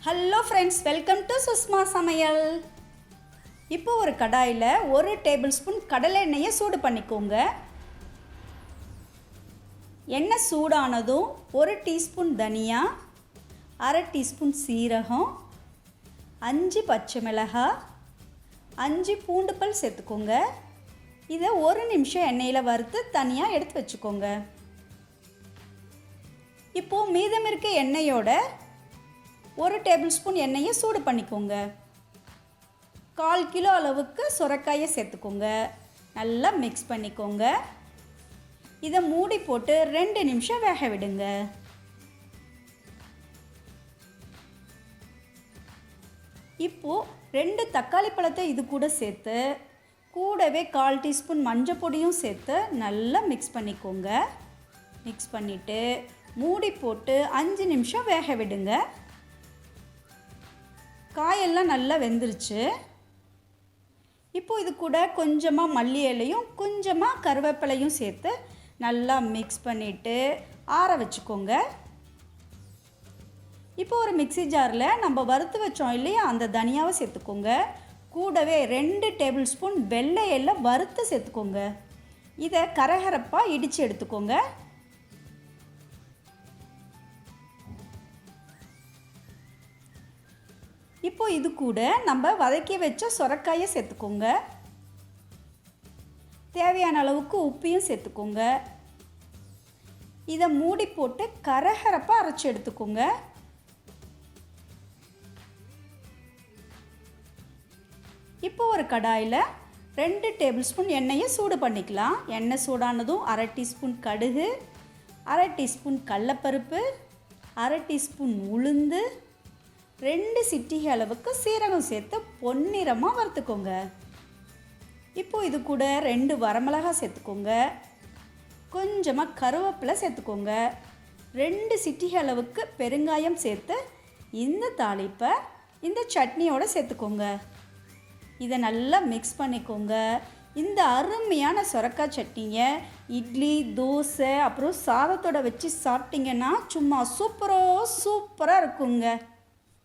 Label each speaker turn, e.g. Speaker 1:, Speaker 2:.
Speaker 1: Hello friends, welcome to Sushma சமையல். இப்போ ஒரு கடாயில் 1 டேபிள் ஸ்பூன் கடலை எண்ணெயை சூடு பண்ணிக்கோங்க. எண்ணெய் சூடானதும் 1 டீஸ்பூன் தனியா, அரை டீஸ்பூன் சீரகம், 5 பச்சை மிளகாய், 5 பூண்டு பல் சேர்த்துக்கோங்க. இதை 1 நிமிஷம் எண்ணெயில் வறுத்து தனியாக எடுத்து வச்சுக்கோங்க. இப்போது மீதம் இருக்க எண்ணெயோட 1 டேபிள் ஸ்பூன் எண்ணெயை சூடு பண்ணிக்கோங்க. 1/4 கிலோ அளவுக்கு சுரக்காயை சேர்த்துக்கோங்க. நல்லா மிக்ஸ் பண்ணிக்கோங்க. இதை மூடி போட்டு 2 நிமிஷம் வேக விடுங்க. இப்போது 2 தக்காளி பழத்தை இது கூட சேர்த்து கூடவே 1/4 டீஸ்பூன் மஞ்சள் பொடியும் சேர்த்து நல்லா மிக்ஸ் பண்ணிக்கோங்க. மிக்ஸ் பண்ணிவிட்டு மூடி போட்டு 5 நிமிஷம் வேக விடுங்க. காயெல்லாம் நல்லா வெந்துருச்சு. இப்போது இது கூட கொஞ்சமாக மல்லி இலையும் கொஞ்சமாக கருவேப்பிலையும் சேர்த்து நல்லா மிக்ஸ் பண்ணிவிட்டு ஆற வச்சுக்கோங்க. இப்போ ஒரு மிக்ஸி ஜாரில் நம்ம வறுத்து வச்சோம் இல்லையா, அந்த தனியாவை சேர்த்துக்கோங்க. கூடவே 2 டேபிள் ஸ்பூன் வெள்ளை எல்லாம் வறுத்து சேர்த்துக்கோங்க. இதை கரகரப்பாக இடித்து எடுத்துக்கோங்க. இப்போ இது கூட நம்ம வதக்கி வச்ச சுரக்காயை சேர்த்துக்கோங்க. தேவையான அளவுக்கு உப்பையும் சேர்த்துக்கோங்க. இதை மூடி போட்டு கரகரப்பாக அரைச்சி எடுத்துக்கோங்க. இப்போ ஒரு கடாயில் 2 டேபிள் ஸ்பூன் எண்ணெயை சூடு பண்ணிக்கலாம். எண்ணெய் சூடானதும் அரை டீஸ்பூன் கடுகு, அரை டீஸ்பூன் கடலைப்பருப்பு, அரை டீஸ்பூன் உளுந்து, 2 சிட்டிகை அளவுக்கு சீரகம் சேர்த்து பொன்னிறமாக வறுத்துக்கோங்க. இப்போது இது கூட 2 வரமிளகாய் சேர்த்துக்கோங்க. கொஞ்சமாக கருவேப்பிலை சேர்த்துக்கோங்க. 2 சிட்டிகை அளவுக்கு பெருங்காயம் சேர்த்து இந்த தாளிப்பை இந்த சட்னியோடு சேர்த்துக்கோங்க. இதை நல்லா மிக்ஸ் பண்ணிக்கோங்க. இந்த அருமையான சுரக்காய் சட்னியை இட்லி, தோசை, அப்புறம் சாதத்தோடு வச்சு சாப்பிட்டிங்கன்னா சும்மா சூப்பராக இருக்குங்க.